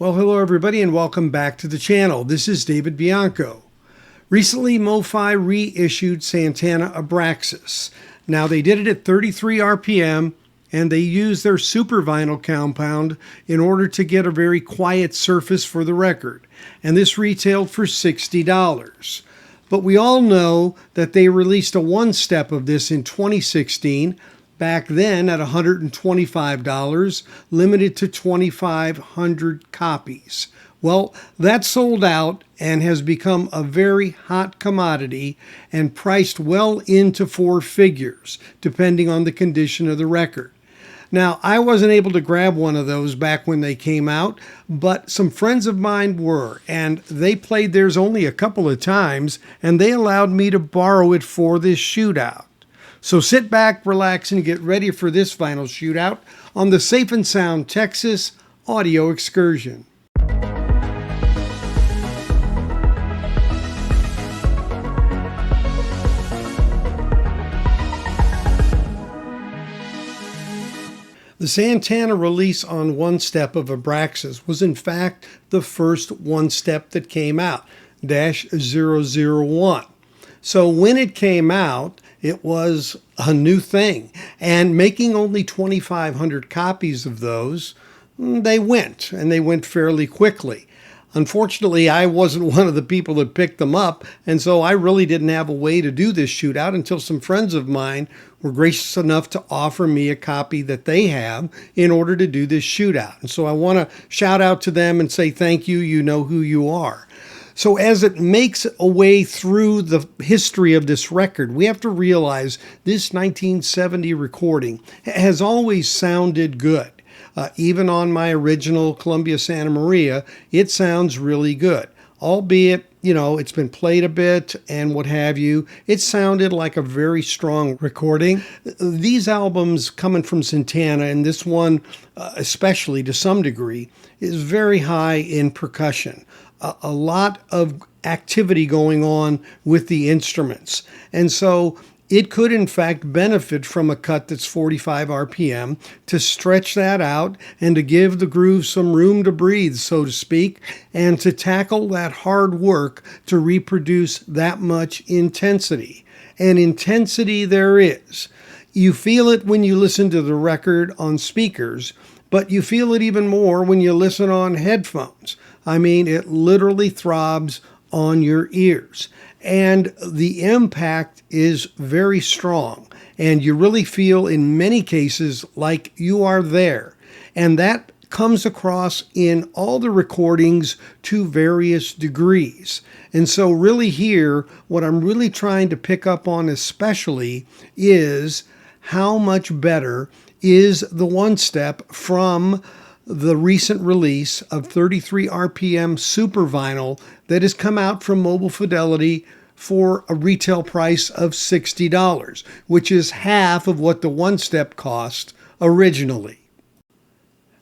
Well, hello everybody and welcome back to the channel. This is David Bianco. Recently, MOFI reissued Santana Abraxas. Now they did it at 33 RPM and they used their super vinyl compound in order to get a very quiet surface for the record. And this retailed for $60. But we all know that they released a one-step of this in 2016, back then at $125, limited to 2,500 copies. Well, that sold out and has become a very hot commodity and priced well into four figures, depending on the condition of the record. Now, I wasn't able to grab one of those back when they came out, but some friends of mine were, and they played theirs only a couple of times, and they allowed me to borrow it for this shootout. So sit back, relax, and get ready for this vinyl shootout on the Safe and Sound Texas audio excursion. The Santana release on one step of Abraxas was in fact the first one step that came out, -001. So when it came out, it was a new thing, and making only 2,500 copies of those, they went fairly quickly. Unfortunately, I wasn't one of the people that picked them up, and so I really didn't have a way to do this shootout until some friends of mine were gracious enough to offer me a copy that they have in order to do this shootout. And so I want to shout out to them and say thank you. You know who you are. So as it makes a way through the history of this record, we have to realize this 1970 recording has always sounded good. Even on my original Columbia Santa Maria, it sounds really good. Albeit, it's been played a bit and what have you. It sounded like a very strong recording. These albums coming from Santana, and this one especially to some degree, is very high in percussion. A lot of activity going on with the instruments. And so it could in fact benefit from a cut that's 45 RPM to stretch that out and to give the groove some room to breathe, so to speak, and to tackle that hard work to reproduce that much intensity. And intensity there is. You feel it when you listen to the record on speakers, but you feel it even more when you listen on headphones. I mean, it literally throbs on your ears. And the impact is very strong. And you really feel in many cases like you are there. And that comes across in all the recordings to various degrees. And so really here, what I'm really trying to pick up on especially is how much better is the one step from the recent release of 33 RPM Super Vinyl that has come out from Mobile Fidelity for a retail price of $60, which is half of what the one step cost originally.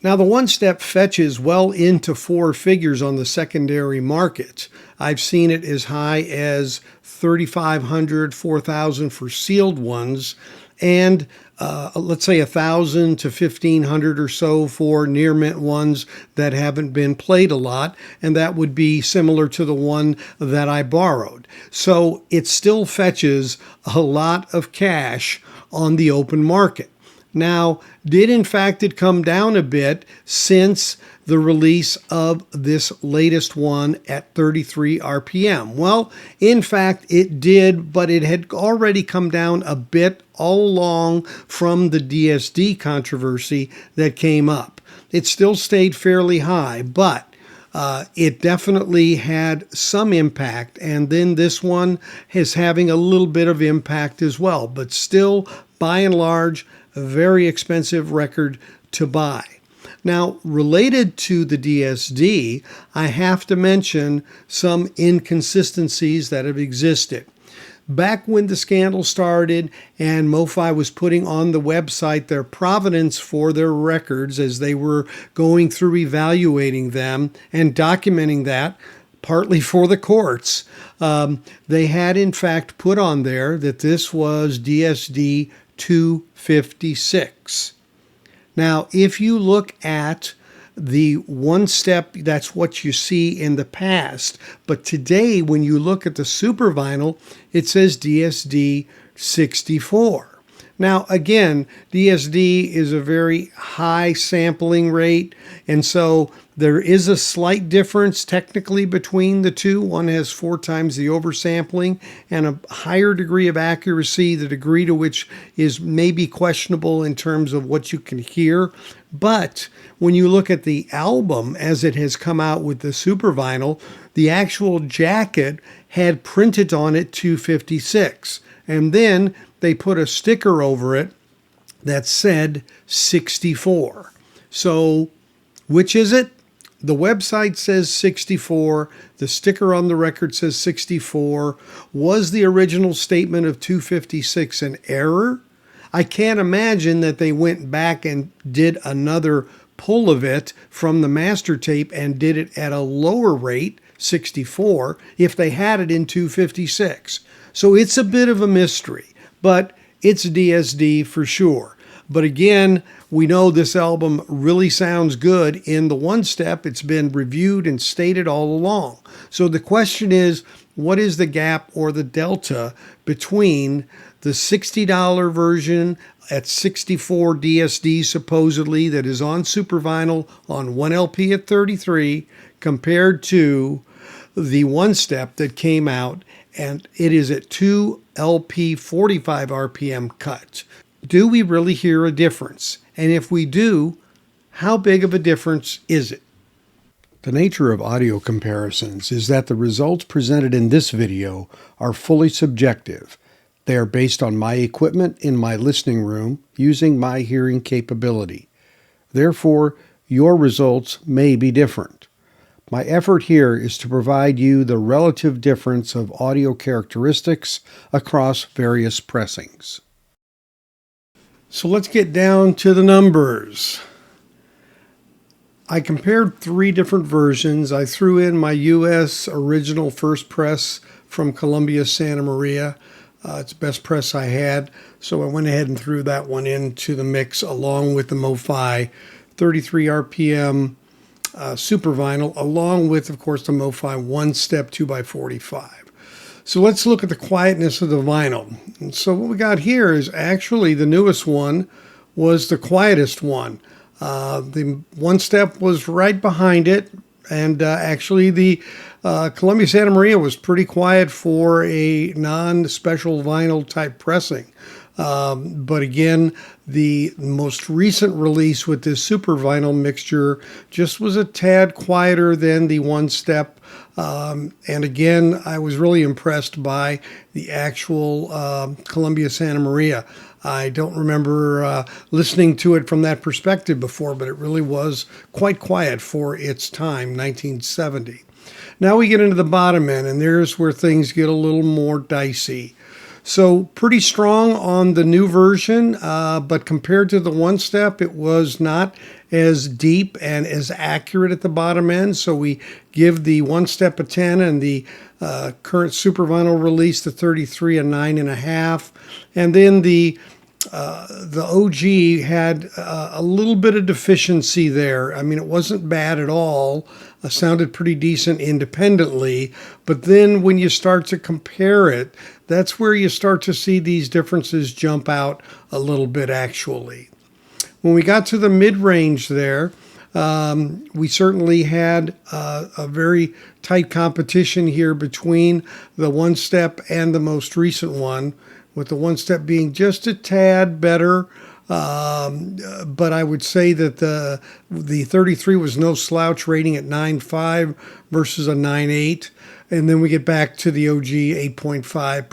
Now, the one step fetches well into four figures on the secondary market. I've seen it as high as $3,500, $4,000 for sealed ones, and let's say $1,000 to $1,500 or so for near mint ones that haven't been played a lot, and that would be similar to the one that I borrowed. So it still fetches a lot of cash on the open market. Now, did in fact it come down a bit since the release of this latest one at 33 RPM? Well, in fact, it did, but it had already come down a bit all along from the DSD controversy that came up. It still stayed fairly high, but it definitely had some impact, and then this one is having a little bit of impact as well, but still, by and large, a very expensive record to buy. Now, related to the DSD, I have to mention some inconsistencies that have existed. Back when the scandal started and MOFI was putting on the website their provenance for their records as they were going through evaluating them and documenting that, partly for the courts, they had in fact put on there that this was DSD 256. Now, if you look at the one step, that's what you see in the past. But today, when you look at the super vinyl, it says DSD 64. Now, again, DSD is a very high sampling rate, and so there is a slight difference technically between the two. One has 4 times the oversampling and a higher degree of accuracy, the degree to which is maybe questionable in terms of what you can hear. But when you look at the album as it has come out with the super vinyl, the actual jacket had printed on it 256. And then they put a sticker over it that said 64. So which is it? The website says 64. The sticker on the record says 64. Was the original statement of 256 an error? I can't imagine that they went back and did another pull of it from the master tape and did it at a lower rate, 64, if they had it in 256. So it's a bit of a mystery, but it's DSD for sure. But again, we know this album really sounds good in the one step. It's been reviewed and stated all along. So the question is, what is the gap or the delta between the $60 version at 64 DSD supposedly that is on super vinyl on 1LP at 33 compared to the one step that came out and it is at 2LP 45 RPM cut? Do we really hear a difference? And if we do, how big of a difference is it? The nature of audio comparisons is that the results presented in this video are fully subjective. They are based on my equipment in my listening room using my hearing capability. Therefore, your results may be different. My effort here is to provide you the relative difference of audio characteristics across various pressings. So let's get down to the numbers. I compared 3 different versions. I threw in my US original first press from Columbia Santa Maria. It's the best press I had, so I went ahead and threw that one into the mix along with the MOFI 33 RPM super vinyl, along with, of course, the MOFI one step 2x45. So let's look at the quietness of the vinyl. And so what we got here is actually the newest one was the quietest one. The one step was right behind it, and actually the Columbia Santa Maria was pretty quiet for a non-special vinyl type pressing. But again, the most recent release with this super vinyl mixture just was a tad quieter than the one step. And again, I was really impressed by the actual Columbia Santa Maria. I don't remember listening to it from that perspective before, but it really was quite quiet for its time, 1970. Now we get into the bottom end, and there's where things get a little more dicey. So pretty strong on the new version, but compared to the one step, it was not as deep and as accurate at the bottom end. So we give the one step a 10 and the current super vinyl release, the 33, a 9.5. And then the OG had a little bit of deficiency there. I mean, it wasn't bad at all. Sounded pretty decent independently, but then when you start to compare it, that's where you start to see these differences jump out a little bit actually. When we got to the mid-range there, we certainly had a very tight competition here between the one step and the most recent one, with the one step being just a tad better. But I would say that the 33 was no slouch, rating at 9.5 versus a 9.8. And then we get back to the OG 8.5.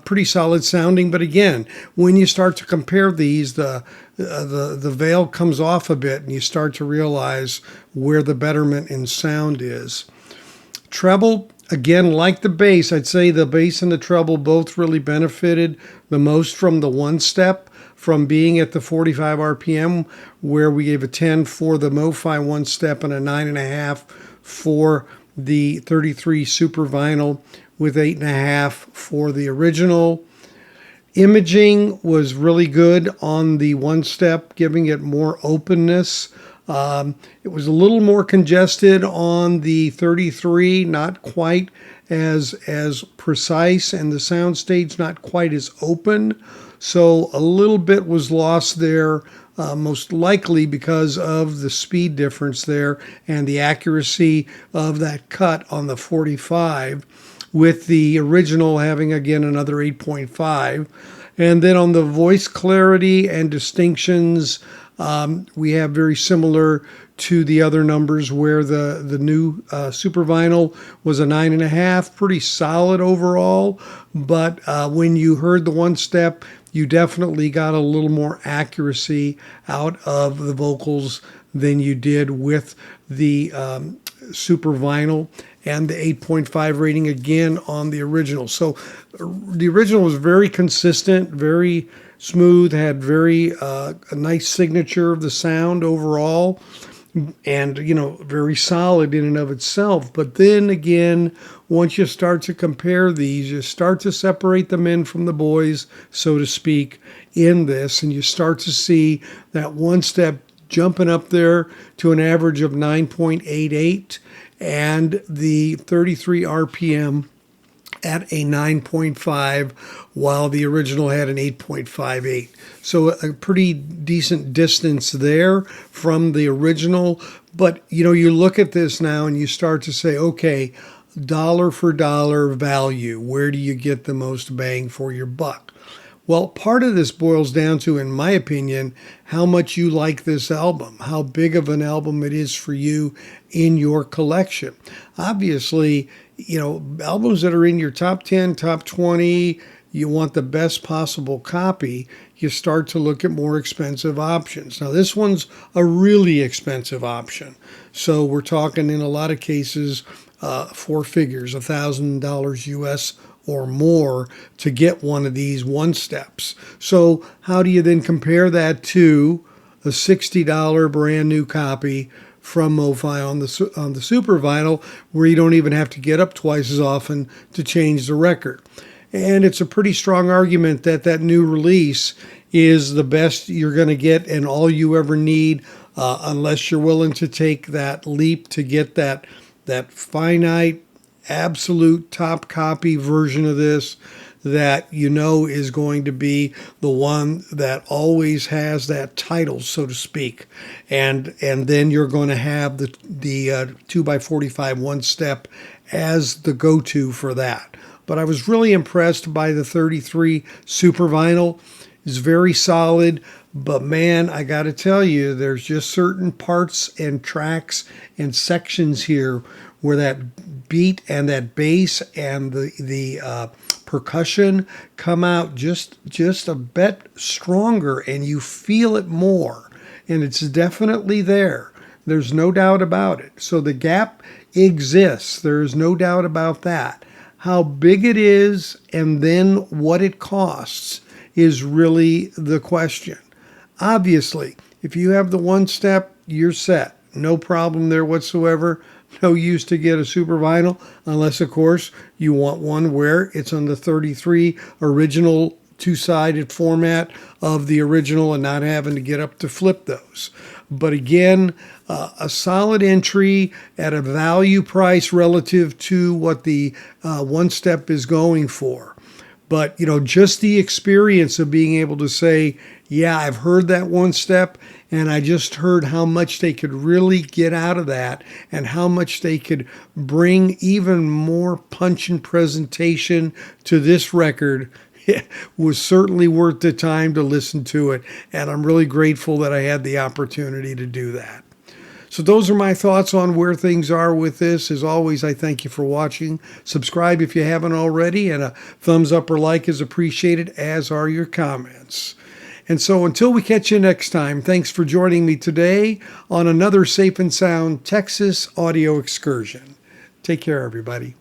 Pretty solid sounding. But again, when you start to compare these, the veil comes off a bit and you start to realize where the betterment in sound is. Treble, again, like the bass, I'd say the bass and the treble both really benefited the most from the one step, from being at the 45 RPM, where we gave a 10 for the MOFI one step and a 9.5 for the 33 super vinyl, with 8.5 for the original. Imaging was really good on the one step, giving it more openness. It was a little more congested on the 33, not quite as precise, and the soundstage not quite as open. So a little bit was lost there, most likely because of the speed difference there and the accuracy of that cut on the 45, with the original having, again, another 8.5. And then on the voice clarity and distinctions, we have very similar to the other numbers, where the new super vinyl was a 9.5, pretty solid overall. But when you heard the one step, you definitely got a little more accuracy out of the vocals than you did with the super vinyl, and the 8.5 rating again on the original. So the original was very consistent, very smooth, had very a nice signature of the sound overall, and very solid in and of itself. But then again, once you start to compare these, you start to separate the men from the boys, so to speak, in this, and you start to see that one step jumping up there to an average of 9.88, and the 33 RPM at a 9.5, while the original had an 8.58. So a pretty decent distance there from the original. But you look at this now and you start to say, okay, dollar for dollar value, where do you get the most bang for your buck? Well, part of this boils down to, in my opinion, how much you like this album, how big of an album it is for you in your collection. Obviously, albums that are in your top 10, top 20, you want the best possible copy, you start to look at more expensive options. Now, this one's a really expensive option. So we're talking, in a lot of cases, four figures, $1,000 US or more to get one of these one steps. So how do you then compare that to a $60 brand new copy from MOFI on the super vinyl, where you don't even have to get up twice as often to change the record? And it's a pretty strong argument that that new release is the best you're going to get and all you ever need, unless you're willing to take that leap to get that finite, absolute top copy version of this that is going to be the one that always has that title, so to speak. And then you're going to have the 2x45 one step as the go-to for that. But I was really impressed by the 33 super vinyl. It's very solid, but man, I got to tell you, there's just certain parts and tracks and sections here where that beat and that bass and the percussion come out just a bit stronger, and you feel it more, and it's definitely there. There's no doubt about it. So the gap exists. There is no doubt about that. How big it is and then what it costs is really the question. Obviously, if you have the one step, you're set. No problem there whatsoever. No use to get a super vinyl, unless, of course, you want one where it's on the 33 original two-sided format of the original and not having to get up to flip those. But again, a solid entry at a value price relative to what the one step is going for. But, just the experience of being able to say, yeah, I've heard that one step, and I just heard how much they could really get out of that and how much they could bring even more punch and presentation to this record. It was certainly worth the time to listen to it, and I'm really grateful that I had the opportunity to do that. So those are my thoughts on where things are with this. As always, I thank you for watching. Subscribe if you haven't already, and a thumbs up or like is appreciated, as are your comments. And so until we catch you next time, thanks for joining me today on another Safe and Sound Texas audio excursion. Take care, everybody.